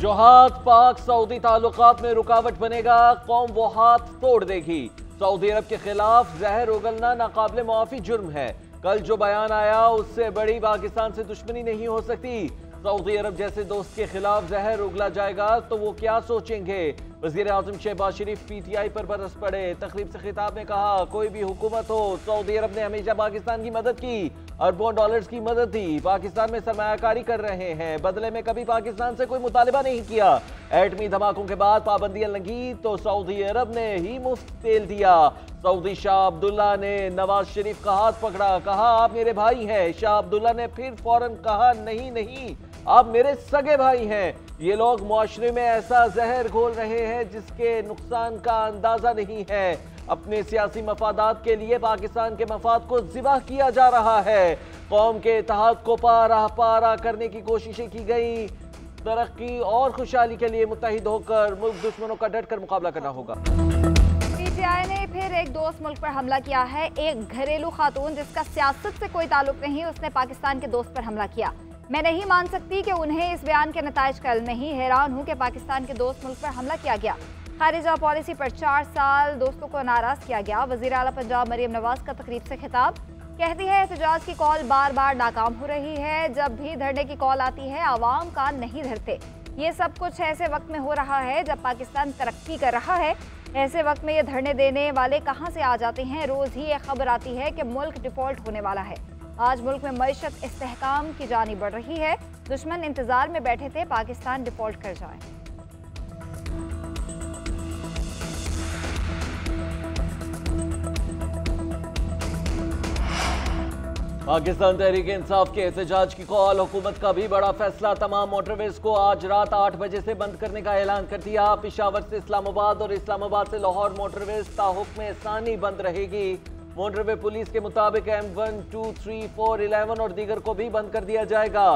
जो हाथ पाक सऊदी ताल्लुकात में रुकावट बनेगा, कौम वो हाथ तोड़ देगी। सऊदी अरब के खिलाफ जहर उगलना नाकाबिले मुआफी जुर्म है। कल जो बयान आया उससे बड़ी पाकिस्तान से दुश्मनी नहीं हो सकती। सऊदी अरब जैसे दोस्त के खिलाफ जहर उगला जाएगा तो वो क्या सोचेंगे। वजीर आजम शहबाज शरीफ PTI पर बरस पड़े। तकरीब से खिताब में कहा, कोई भी हुकूमत हो, सऊदी अरब ने हमेशा पाकिस्तान की मदद की, अरबों डॉलर्स की मदद दी, पाकिस्तान में सरमायाकारी कर रहे हैं, बदले में कभी पाकिस्तान से कोई मुतालिबा नहीं किया। एटमी धमाकों के बाद पाबंदियां लगी तो सऊदी अरब ने ही मुफ्त तेल दिया। सऊदी शाह अब्दुल्ला ने नवाज शरीफ का हाथ पकड़ा, कहा आप मेरे भाई हैं। शाह अब्दुल्ला ने फिर फौरन कहा, नहीं नहीं, आप मेरे सगे भाई हैं। ये लोग मुआशरे में ऐसा जहर घोल रहे हैं जिसके नुकसान का अंदाजा नहीं है। अपने सियासी मफादात के लिए पाकिस्तान के मफाद को ज़िबा किया जा रहा है। कौम के इत्तेहाद को पारा करने की कोशिशें की गई। तरक्की और खुशहाली के लिए मुत्तहिद होकर मुल्क दुश्मनों का डट कर मुकाबला करना होगा। PTI ने फिर एक दोस्त मुल्क पर हमला किया है। एक घरेलू खातून जिसका सियासत से कोई ताल्लुक नहीं, उसने पाकिस्तान के दोस्त पर हमला किया। मैं नहीं मान सकती कि उन्हें इस बयान के नताइज का इल्म नहीं। हैरान हूँ कि पाकिस्तान के दोस्त मुल्क पर हमला किया गया। खारिजा पॉलिसी पर 4 साल दोस्तों को नाराज किया गया। वज़ीर आला पंजाब मरियम नवाज का तकरीब से खिताब, कहती है एहतजाज की कॉल बार बार नाकाम हो रही है। जब भी धरने की कॉल आती है आवाम का नहीं धरते। ये सब कुछ ऐसे वक्त में हो रहा है जब पाकिस्तान तरक्की कर रहा है। ऐसे वक्त में ये धरने देने वाले कहाँ से आ जाते हैं। रोज़ ही एक खबर आती है कि मुल्क डिफॉल्ट होने वाला है। आज मुल्क में मईशत इस्तेहकाम की जानी बढ़ रही है। दुश्मन इंतजार में बैठे थे पाकिस्तान डिफॉल्ट कर जाए। पाकिस्तान तहरीक इंसाफ के एहतजाज की कॉल, हुकूमत का भी बड़ा फैसला। तमाम मोटरवेज को आज रात 8 बजे से बंद करने का ऐलान कर दिया। पेशावर से इस्लामाबाद और इस्लामाबाद से लाहौर मोटरवेज ताहुक्म सानी बंद रहेगी। मोटरवे पुलिस के मुताबिक M1, 2, 3, 4, 11 और दीगर को भी बंद कर दिया जाएगा।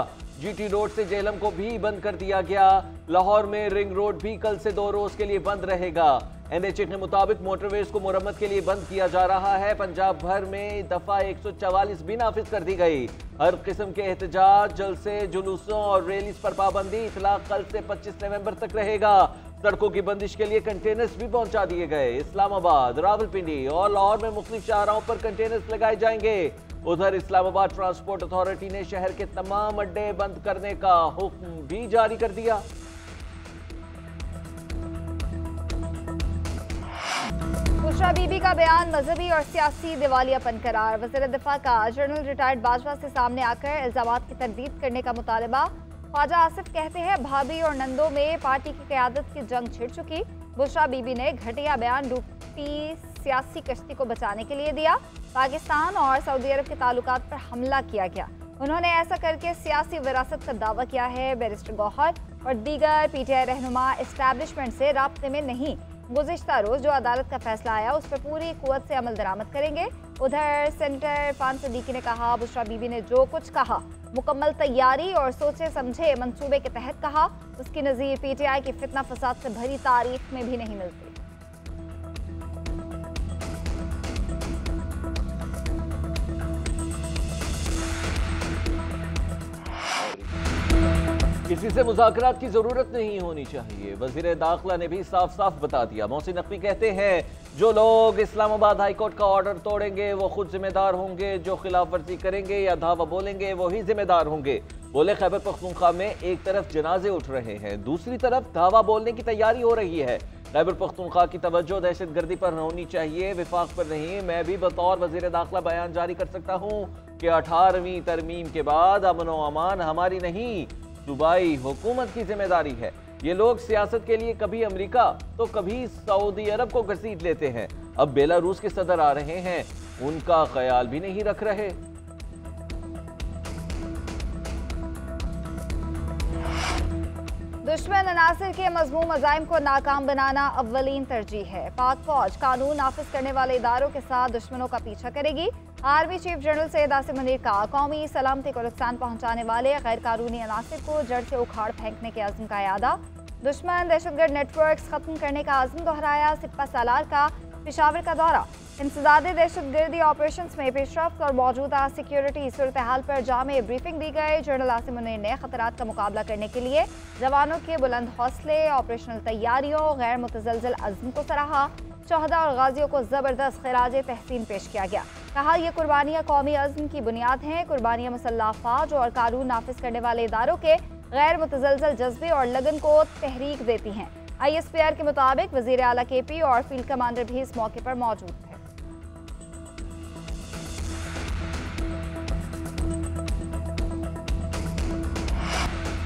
GT रोड से जेहलम को भी बंद कर दिया गया। लाहौर में रिंग रोड भी कल से 2 रोज के लिए बंद रहेगा। NHA के मुताबिक मोटरवेज को मुरम्मत के लिए बंद किया जा रहा है। पंजाब भर में दफा 144 भी नाफिज कर दी गई। हर किस्म के एहतजाज, जलसे, जुलूसों और रैलीज पर पाबंदी। इतलाक कल से 25 नवंबर तक रहेगा। सड़कों की बंदिश के लिए कंटेनर्स भी पहुंचा दिए गए। इस्लामाबाद, रावलपिंडी और लाहौर में मुख्तलिफ शाहराहों पर कंटेनर्स लगाए जाएंगे। उधर इस्लामाबाद ट्रांसपोर्ट अथॉरिटी ने शहर के तमाम अड्डे बंद करने का हुक्म भी जारी कर दिया। बुशरा बीबी का बयान मजहबी और सियासी दिवालियापन करार। वज़ीर दिफा का जनरल रिटायर्ड बाजवा से सामने आकर इल्जामात की तरदीद करने का मुतालबा। ख्वाजा आसिफ कहते हैं भाभी और नंदों में पार्टी की क़यादत की जंग छिड़ चुकी। बुशरा बीबी ने घटिया बयान डूबती सियासी कश्ती को बचाने के लिए दिया। पाकिस्तान और सऊदी अरब के ताल्लुकात पर हमला किया गया। उन्होंने ऐसा करके सियासी विरासत का दावा किया है। बैरिस्टर गौहर और दीगर PTI रहनुमा इस्टेब्लिशमेंट से राब्ते में नहीं। गुज़िश्ता रोज जो अदालत का फैसला आया उस पर पूरी कुव्वत से अमल दरामद करेंगे। उधर सेनेटर फान सदीकी ने कहा, बुशरा बीबी ने जो कुछ कहा मुकम्मल तैयारी और सोचे समझे मंसूबे के तहत कहा। उसकी नज़ीर PTI की फितना फसाद से भरी तारीख में भी नहीं मिलती। किसी से मुज़ाकरात की जरूरत नहीं होनी चाहिए। वज़ीर दाखिला ने भी साफ साफ बता दिया। मोहसिन नकवी कहते हैं, जो लोग इस्लामाबाद हाईकोर्ट का ऑर्डर तोड़ेंगे वो खुद जिम्मेदार होंगे, जो खिलाफ वर्जी करेंगे या धावा बोलेंगे वो ही जिम्मेदार होंगे। बोले, खैबर पख्तूनख्वा में एक तरफ जनाजे उठ रहे हैं, दूसरी तरफ धावा बोलने की तैयारी हो रही है। खैबर पख्तूनख्वा की तवज्जो दहशतगर्दी पर होनी चाहिए, विफाक पर नहीं। मैं भी बतौर वज़ीर दाखिला बयान जारी कर सकता हूँ कि 18वीं तरमीम के बाद अमन व अमान हमारी नहीं, सूबाई हुकूमत की जिम्मेदारी है। ये लोग सियासत के लिए कभी अमेरिका तो कभी सऊदी अरब को घसीट लेते हैं। अब बेलारूस के सदर आ रहे हैं, उनका ख्याल भी नहीं रख रहे। दुश्मन अनासिर के मज़मूम अज़ाइम को नाकाम बनाना अव्वलीन तरजीह है। पाक फौज कानून नाफिज करने वाले इदारों के साथ दुश्मनों का पीछा करेगी। Army chief general Syed Asim Munir का कौमी सलामती को नुकसान पहुंचाने वाले गैर कानूनी अनासिर को जड़ से उखाड़ फेंकने के अज़्म का यादा। दुश्मन दहशतगर्द नेटवर्क्स खत्म करने का अज़्म दोहराया। सिपा सालार का पेशावर का दौरा। इंसदादे दहशतगर्दी ऑपरेशन में पेशरफ्त और मौजूदा सिक्योरिटी सूरत हाल पर जामे ब्रीफिंग दी गई। जनरल आसिम मुनीर ने खतरात का मुकाबला करने के लिए जवानों के बुलंद हौसले, ऑपरेशनल तैयारियों, गैर मुतजलजल अज़्म को सराहा। शहदा और गाजियों को ज़बरदस्त खिराज तहसीन पेश किया गया। कहा, यह कुर्बानियाँ कौमी अज़्म की बुनियाद हैं। कुर्बानियाँ मुसल्लह अफ़वाज और कानून नाफिज करने वाले इदारों के गैर मुतजलजल जज्बे और लगन को तहरीक देती हैं। ISPR के मुताबिक वज़ीर आला KP और फील्ड कमांडर भी इस मौके पर मौजूद थे।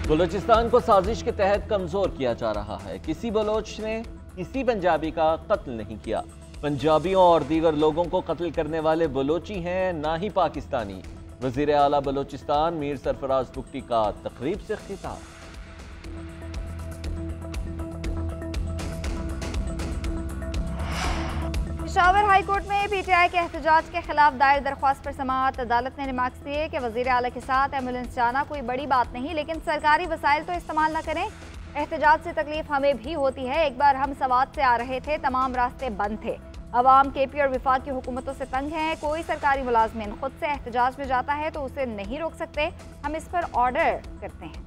बलूचिस्तान को साजिश के तहत कमजोर किया जा रहा है। किसी बलोच ने किसी पंजाबी का कत्ल नहीं किया। पंजाबियों और दीगर लोगों को कत्ल करने वाले बलोची हैं, ना ही पाकिस्तानी। वज़ीर आला बलूचिस्तान मीर सरफराज बुगटी का तकरीब से खिताब। पेशावर हाई कोर्ट में PTI के एहतजाज के खिलाफ दायर दरख्वास्त पर समाअत। अदालत ने रिमार्क्स दिए कि वज़ीर आला के साथ एम्बुलेंस जाना कोई बड़ी बात नहीं, लेकिन सरकारी वसाइल तो इस्तेमाल न करें। एहतजाज से तकलीफ हमें भी होती है। एक बार हम सवात से आ रहे थे, तमाम रास्ते बंद थे। अवाम KP और विफाक की हुकूमतों से तंग हैं। कोई सरकारी मुलाजमिन खुद से एहतजाज में जाता है तो उसे नहीं रोक सकते। हम इस पर ऑर्डर करते हैं।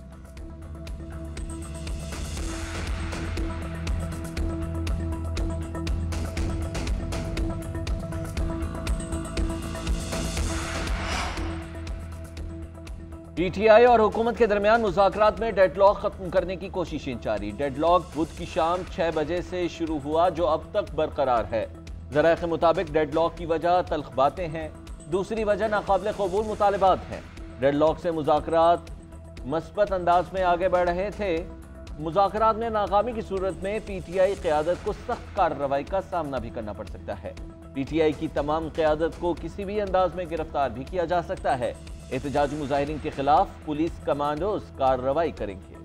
PTI और हुकूमत के दरमियान मुज़ाकरात में डेडलॉक खत्म करने की कोशिशें जारी। डेडलॉक बुध की शाम 6 बजे से शुरू हुआ, जो अब तक बरकरार है। ज़राए के मुताबिक डेडलॉक की वजह तल्ख बातें हैं, दूसरी वजह नाकाबिल कबूल मुतालबात हैं। डेडलॉक से मुज़ाकरात मस्बत अंदाज में आगे बढ़ रहे थे। मुज़ाकरात में नाकामी की सूरत में PTI क़यादत को सख्त कार्रवाई का सामना भी करना पड़ सकता है। PTI की तमाम क़यादत को किसी भी अंदाज में गिरफ्तार भी किया जा सकता है। एहतजाजी मुजाहिरीन के खिलाफ पुलिस कमांडोज कार्रवाई करेंगे।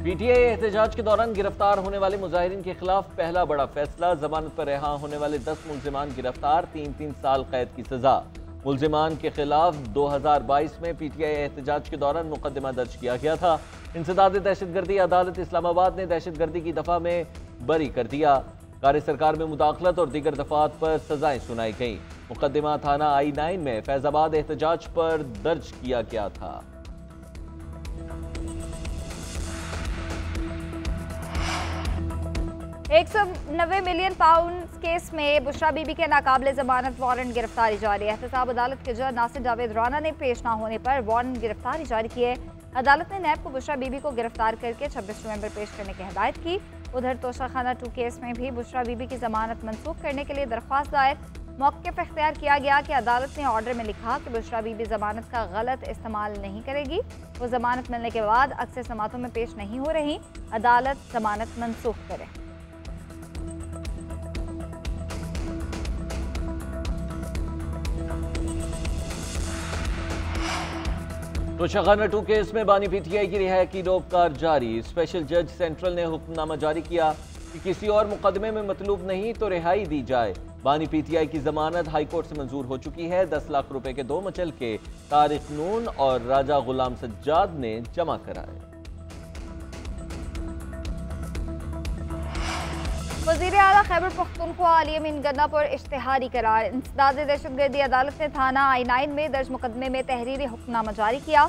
PTI एहतजाज के दौरान गिरफ्तार होने वाले मुजाहिरीन के खिलाफ पहला बड़ा फैसला। जमानत पर रिहा होने वाले 10 मुल्जिमान गिरफ्तार, 3-3 साल कैद की सजा। मुल्जिमान के खिलाफ 2022 में PTI एहतजाज के दौरान मुकदमा दर्ज किया गया था। इंसदाद दहशतगर्दी अदालत इस्लामाबाद ने दहशतगर्दी की दफा में बरी कर दिया। कार्य सरकार में मुदाखलत और दीगर दफात पर सजाएं सुनाई गईं। मुकदमा थाना I-9 में फैजाबाद एहतजाज पर दर्ज किया गया था। £190 मिलियन केस में बुशरा बीबी के नाकाबिले जमानत वारंट गिरफ्तारी जारी। एहतसाब अदालत के जज नासिर जावेद राना ने पेश न होने पर वारंट गिरफ्तारी जारी की है। अदालत ने नैब को बुशरा बीबी को गिरफ्तार करके 26 नवंबर पेश करने की हिदायत की। उधर तोशाखाना 2 केस में भी बुशरा बीबी की जमानत मनसूख करने के लिए दरख्वास्त दायर। मौक़िफ़ इख्तियार किया गया कि अदालत ने ऑर्डर में लिखा कि बुशरा बीबी जमानत का गलत इस्तेमाल नहीं करेगी। वो जमानत मिलने के बाद अक्सर समातों में पेश नहीं हो रही। अदालत जमानत मनसूख करे। तोशाखाना 2 केस में बानी PTI की रिहाई की रोककार जारी। स्पेशल जज सेंट्रल ने हुक्मनामा जारी किया कि किसी और मुकदमे में मतलूब नहीं तो रिहाई दी जाए। बानी PTI की जमानत हाई कोर्ट से मंजूर हो चुकी है। 10 लाख रुपए के 2 मुचलके तारिक नून और राजा गुलाम सज्जाद ने जमा कराए। वज़ीर आला खैबर पख्तूनख्वा अली अमीन गन्नापुर इश्तिहारी करार। इंसदाद दहशतगर्दी अदालत ने थाना I-9 में दर्ज मुकदमे में तहरीरी हुक्मनामा जारी किया।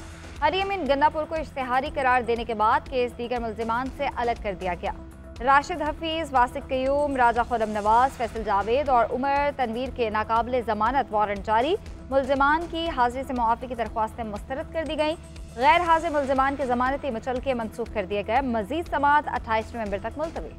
अली अमीन गन्नापुर को इश्तिहारी करार देने के बाद केस दीगर मुल्जिमान से अलग कर दिया गया। राशिद हफीज, वासिक कयूम, राजा खुरम नवाज, फैसल जावेद और उमर तनवीर के नाकाबिले जमानत वारंट जारी। मुल्जिमान की हाजिरी से मुआफ़ी की दरख्वास्तें मुस्तरद कर दी गईं। गैर हाजिर मुल्जिमान के जमानती मुचलके मनसूख कर दिए गए। मजीद समाअत 28 नवंबर तक मुलतवी।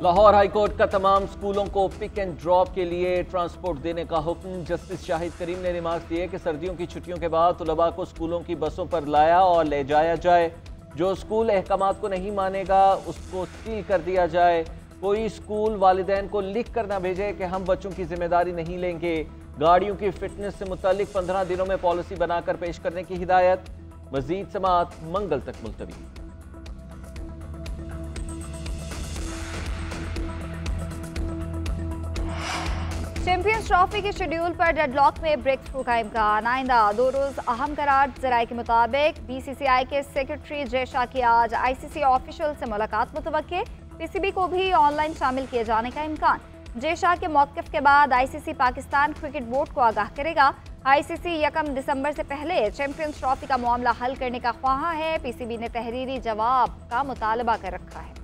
लाहौर हाई कोर्ट का तमाम स्कूलों को पिक एंड ड्रॉप के लिए ट्रांसपोर्ट देने का हुक्म। जस्टिस शाहिद करीम ने रिमार्क दिए कि सर्दियों की छुट्टियों के बाद तलबा को स्कूलों की बसों पर लाया और ले जाया जाए। जो स्कूल अहकामात को नहीं मानेगा उसको सील कर दिया जाए। कोई स्कूल वालिदैन को लिख कर ना भेजे कि हम बच्चों की जिम्मेदारी नहीं लेंगे। गाड़ियों की फिटनेस से मुतालिक 15 दिनों में पॉलिसी बनाकर पेश करने की हिदायत। मजीद समाअत मंगल तक मुलतवी। चैंपियंस ट्रॉफी के शेड्यूल पर डेडलॉक में ब्रेक थ्रू का इम्कान। आइंदा 2 रोज अहम करार। जराये के मुताबिक बीसीसीआई के सेक्रेटरी जय शाह की आज आईसीसी ऑफिशियल से मुलाकात मुतवक्के। पीसीबी को भी ऑनलाइन शामिल किए जाने का इम्कान। जय शाह के मौक़िफ़ के बाद आईसीसी पाकिस्तान क्रिकेट बोर्ड को आगाह करेगा। आईसीसी 1 दिसंबर से पहले चैंपियंस ट्रॉफी का मामला हल करने का ख्वाहा है। पीसीबी ने तहरीरी जवाब का मुतालबा कर रखा है।